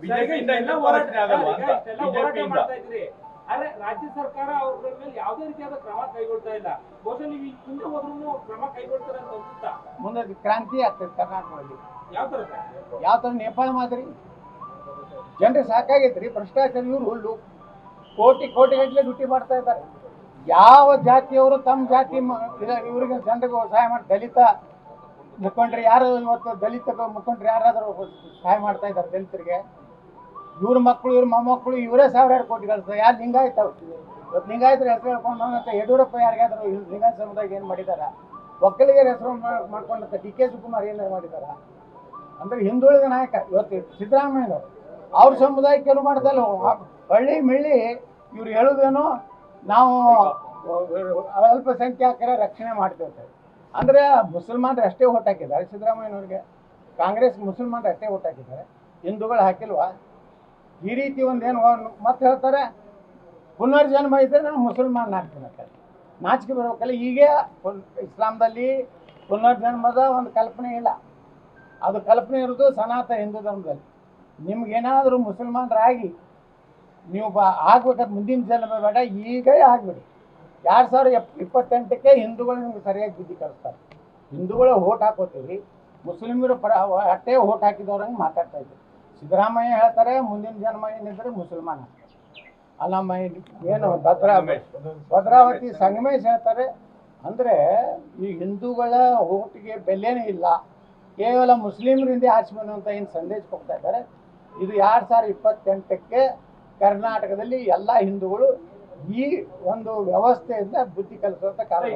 ಬಿಜೆಪಿಯಿಂದ ಎಲ್ಲ ಹೋರಾಟ ಆಗಲ್ವಾ ಅಂತ ಇಷ್ಟೆಲ್ಲ ಹೋರಾಟ ಬಿಜೆಪಿಯಿಂದ ಮಾಡ್ತಾ ಇದ್ರಿ. ಆದ್ರೆ ರಾಜ್ಯ ಸರ್ಕಾರ ಅವ್ರ ಮೇಲೆ ಯಾವುದೇ ರೀತಿಯಾದ ಕ್ರಮ ಕೈಗೊಳ್ತಾ ಇಲ್ಲ. ಬಹುಶಃ ನೀವು ಮುಂದೆ ಹೋದ್ರೂ ಕ್ರಮ ಕೈಗೊಳ್ತಾರೆ ಅಂತ ಅನ್ಸುತ್ತಾ? ಮುಂದೆ ಕ್ರಾಂತಿ ಆಗ್ತದೆ ಕರ್ನಾಟಕದಲ್ಲಿ. ಯಾವ ತರ ಸರ್? ಯಾವ ಥರ ನೇಪಾಳ ಮಾದರಿ ಜನರಿಗೆ ಸಾಕಾಗೈತ್ರಿ ಭ್ರಷ್ಟಾಚಾರ. ಇವರು ಕೋಟಿ ಡ್ಯೂಟಿ ಮಾಡ್ತಾ ಇದ್ದಾರೆ. ಯಾವ ಜಾತಿಯವರು ತಮ್ಮ ಜಾತಿ ಇವರಿಗೆ ಜನರಿಗೆ ಸಹಾಯ ಮಾಡಿ ದಲಿತ ಮುಖಂಡರು ಯಾರು ಇವತ್ತು ದಲಿತ ಮುಖಂಡರು ಯಾರಾದರೂ ಸಹಾಯ ಮಾಡ್ತಾ ಇದ್ದಾರೆ ದಲಿತರಿಗೆ. ಇವ್ರ ಮಕ್ಕಳು ಇವ್ರ ಮೊಮ್ಮಕ್ಕಳು ಇವರೇ ಸಾವಿರಾರು ಕೋಟಿ ಗಳಿಸ್ತಾರೆ. ಯಾರು ಲಿಂಗಾಯತ ಇವತ್ತು ಲಿಂಗಾಯತರ ಹೆಸರು ಹೇಳ್ಕೊಂಡು ಯಡಿಯೂರಪ್ಪ ಯಾರಿಗಾದ್ರು ಲಿಂಗಾಯತ ಸಮುದಾಯ ಏನು ಮಾಡಿದಾರ? ಒಕ್ಕಲಿಗರ ಹೆಸರು ಮಾಡ್ಕೊಂಡಂತ ಡಿ.ಕೆ. ಶಿವಕುಮಾರ್ ಏನಾರು ಮಾಡಿದಾರ? ಅಂದ್ರೆ ಹಿಂದುಳಿದ ನಾಯಕ ಇವತ್ತು ಸಿದ್ದರಾಮಯ್ಯನವರು ಅವ್ರ ಸಮುದಾಯಕ್ಕೆ ಏನು ಮಾಡ್ದಲ್ಲ ಹಳ್ಳಿ ಮಿಳ್ಳಿ ಇವ್ರು ಹೇಳೋದೇನು ನಾವು ಅಲ್ಪಸಂಖ್ಯಾತರ ರಕ್ಷಣೆ ಮಾಡ್ತೇವೆ. ಅಂದರೆ ಮುಸಲ್ಮಾನರು ಅಷ್ಟೇ ಓಟ್ ಹಾಕಿದ್ದಾರೆ ಸಿದ್ದರಾಮಯ್ಯನವ್ರಿಗೆ. ಕಾಂಗ್ರೆಸ್ ಮುಸಲ್ಮಾನರು ಅಷ್ಟೇ ಓಟ್ ಹಾಕಿದ್ದಾರೆ, ಹಿಂದೂಗಳು ಹಾಕಿಲ್ವಾ? ಈ ರೀತಿ ಒಂದೇನು ಮತ್ತೆ ಹೇಳ್ತಾರೆ ಪುನರ್ಜನ್ಮ ಇದ್ದರೆ ನಾನು ಮುಸಲ್ಮಾನ ಆಗ್ತೀನಿ. ನಾಚಿಕೆ ಬರಬೇಕಲ್ಲ. ಈಗ ಇಸ್ಲಾಂದಲ್ಲಿ ಪುನರ್ಜನ್ಮದ ಒಂದು ಕಲ್ಪನೆ ಇಲ್ಲ. ಅದು ಕಲ್ಪನೆ ಇರೋದು ಸನಾತನ ಹಿಂದೂ ಧರ್ಮದಲ್ಲಿ. ನಿಮ್ಗೇನಾದರೂ ಮುಸಲ್ಮಾನರಾಗಿ ನೀವು ಆಗ್ಬೇಕಾದ ಮುಂದಿನ ಜನ್ಮ ಬೇಡ, ಈಗ ಆಗಿಬಿಡಿ. 2028ಕ್ಕೆ ಹಿಂದೂಗಳು ನಿಮ್ಗೆ ಸರಿಯಾಗಿ ಬುದ್ಧಿ ಕಲಿಸ್ತಾರೆ. ಹಿಂದೂಗಳು ಓಟ್ ಹಾಕೋತೀವಿ, ಮುಸ್ಲಿಮರು ಅಷ್ಟೇ ಓಟ್ ಹಾಕಿದವ್ರಂಗೆ ಮಾತಾಡ್ತಾ ಇದ್ರು. ಸಿದ್ದರಾಮಯ್ಯ ಹೇಳ್ತಾರೆ ಮುಂದಿನ ಜನ್ಮ ಏನಿದ್ರೆ ಮುಸಲ್ಮಾನ. ಅಲ್ಲಮ್ಮ ಏನು ಭದ್ರಾವತಿ ಸಂಗಮೇಶ್ ಹೇಳ್ತಾರೆ. ಅಂದರೆ ಈ ಹಿಂದೂಗಳ ಓಟಿಗೆ ಬೆಲೆನೇ ಇಲ್ಲ, ಕೇವಲ ಮುಸ್ಲಿಮರಿಂದ ಆರಿಸ್ಬನ್ನುವಂಥ ಏನು ಸಂದೇಶ ಕೊಡ್ತಾ ಇದ್ದಾರೆ. ಇದು 2028ಕ್ಕೆ ಕರ್ನಾಟಕದಲ್ಲಿ ಎಲ್ಲ ಹಿಂದೂಗಳು ಈ ಒಂದು ವ್ಯವಸ್ಥೆಯಿಂದ ಬುದ್ಧಿ ಕಲಿಸುವಂಥ ಕಾರಣ.